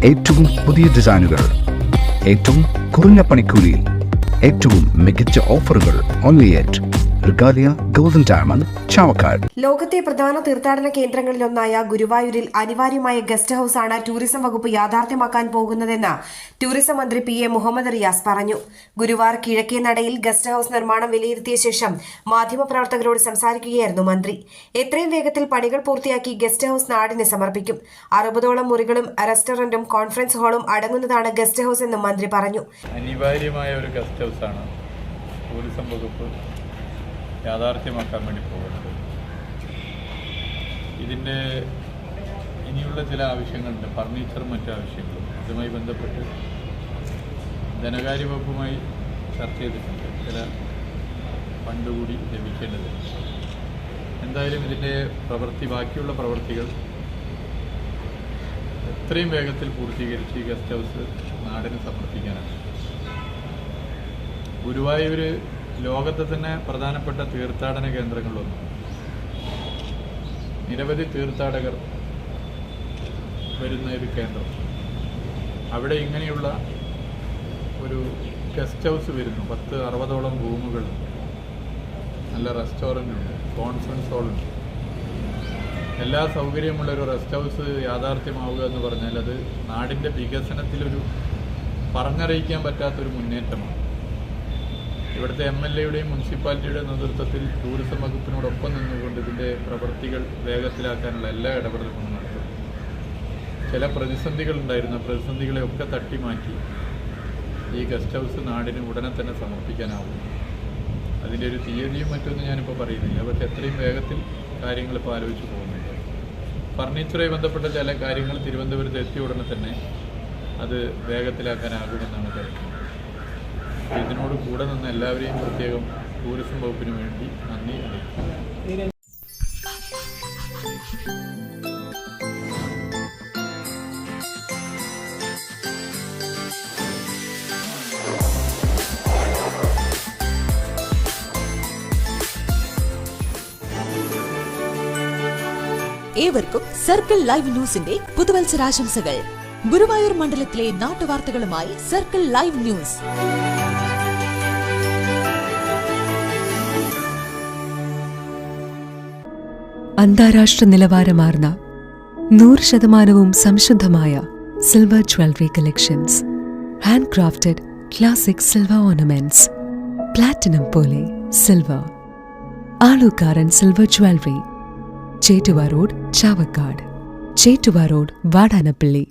ഏറ്റവും പുതിയ ഡിസൈനുകൾ, ഏറ്റവും കുറഞ്ഞ പണിക്കൂലിയിൽ, ഏറ്റവും മികച്ച ഓഫറുകൾ. Only at Regalia golden diamond, Chavakkad. ലോകത്തെ പ്രധാന തീർത്ഥാടന കേന്ദ്രങ്ങളിലൊന്നായ ഗുരുവായൂരിൽ അനിവാര്യമായ ഗസ്റ്റ് ഹൌസാണ് ടൂറിസം വകുപ്പ് യാഥാർത്ഥ്യമാക്കാൻ പോകുന്നതെന്ന് ടൂറിസം മന്ത്രി PA മുഹമ്മദ് റിയാസ് പറഞ്ഞു. ഗുരുവായൂർ കിഴക്കേ നടയിൽ ഗസ്റ്റ് ഹൌസ് നിർമ്മാണം വിലയിരുത്തിയ ശേഷം മാധ്യമപ്രവർത്തകരോട് സംസാരിക്കുകയായിരുന്നു മന്ത്രി. എത്രയും വേഗത്തിൽ പണികൾ പൂർത്തിയാക്കി ഗസ്റ്റ് ഹൌസ് നാടിന് സമർപ്പിക്കും. 60ഓളം മുറികളും റെസ്റ്റോറന്റും കോൺഫറൻസ് ഹാളും അടങ്ങുന്നതാണ് ഗസ്റ്റ് ഹൌസ് എന്നും മന്ത്രി പറഞ്ഞു. അനിവാര്യമായ ഒരു ഗസ്റ്റ് ഹൗസാണ് ടൂറിസം വകുപ്പ് യാഥാർത്ഥ്യമാക്കാൻ വേണ്ടി പോകുന്നത്. ഇതിൻ്റെ ഇനിയുള്ള ചില ആവശ്യങ്ങളുണ്ട്, ഫർണിച്ചറും മറ്റു ആവശ്യങ്ങളും. അതുമായി ബന്ധപ്പെട്ട് ധനകാര്യ വകുപ്പുമായി ചർച്ച ചെയ്തിട്ടുണ്ട്. ചില ഫണ്ട് കൂടി ലഭിക്കേണ്ടതുണ്ട്. എന്തായാലും ഇതിൻ്റെ ബാക്കിയുള്ള പ്രവൃത്തികൾ എത്രയും വേഗത്തിൽ പൂർത്തീകരിച്ച് ഈ ഗസ്റ്റ് ഹൗസ് നാടിന് സമർപ്പിക്കാനാണ്. ഗുരുവായൂർ ലോകത്തെ തന്നെ പ്രധാനപ്പെട്ട തീർത്ഥാടന കേന്ദ്രങ്ങളിലൊന്നും. നിരവധി തീർത്ഥാടകർ വരുന്ന ഒരു കേന്ദ്രം. അവിടെ ഇങ്ങനെയുള്ള ഒരു ഗസ്റ്റ് ഹൗസ് വരുന്നു. 60ഓളം റൂമുകളുണ്ട്, നല്ല റെസ്റ്റോറൻ്റുണ്ട്, കോൺഫറൻസ് ഹാളുണ്ട്. എല്ലാ സൗകര്യമുള്ളൊരു റെസ്റ്റ് ഹൗസ് യാഥാർത്ഥ്യമാവുക എന്ന് പറഞ്ഞാൽ അത് നാടിൻ്റെ വികസനത്തിലൊരു പറഞ്ഞറിയിക്കാൻ പറ്റാത്തൊരു മുന്നേറ്റമാണ്. ഇവിടുത്തെ MLAയുടെയും മുനിസിപ്പാലിറ്റിയുടെയും നേതൃത്വത്തിൽ ടൂറിസം വകുപ്പിനോടൊപ്പം നിന്നുകൊണ്ട് ഇതിൻ്റെ പ്രവൃത്തികൾ വേഗത്തിലാക്കാനുള്ള എല്ലാ ഇടപെടലുകളും നടത്തും. ചില പ്രതിസന്ധികളുണ്ടായിരുന്ന പ്രതിസന്ധികളെയൊക്കെ തട്ടിമാറ്റി ഈ ഗസ്റ്റ് ഹൗസ് നാടിന് ഉടനെ തന്നെ സമർപ്പിക്കാനാവും. അതിൻ്റെ ഒരു തീയതിയും മറ്റൊന്നും ഞാനിപ്പോൾ പറയുന്നില്ല, പക്ഷേ എത്രയും വേഗത്തിൽ കാര്യങ്ങൾ ഇപ്പോൾ ആലോചിച്ച് പോകുന്നുണ്ട്. ഫർണിച്ചറുമായി ബന്ധപ്പെട്ട ചില കാര്യങ്ങൾ തിരുവനന്തപുരത്ത് എത്തിയ ഉടനെ തന്നെ അത് വേഗത്തിലാക്കാനാകുമെന്നാണ് കരുതുന്നത്. ഇതിനോട് കൂടെ നിന്ന് എല്ലാവരെയും പ്രത്യേകം ടൂറിസം വകുപ്പിന് വേണ്ടി നന്ദി അറിയിക്കുന്നു. ഏവർക്കും സർക്കിൾ ലൈവ് ന്യൂസിന്റെ പുതുവത്സരാശംസകൾ. ഗുരുവായൂർ മണ്ഡലത്തിലെ നാട്ടുവാർത്തകളുമായി സർക്കിൾ ലൈവ് ന്യൂസ്. അന്താരാഷ്ട്ര നിലവാരമാർന്ന 100% സംശുദ്ധമായ silver jewellery collections. Hand crafted classic silver ornaments. Platinum പോലെ silver. Alukaran silver jewellery, Chettuva road, Chavakkad. Chettuva road, Vadanappally.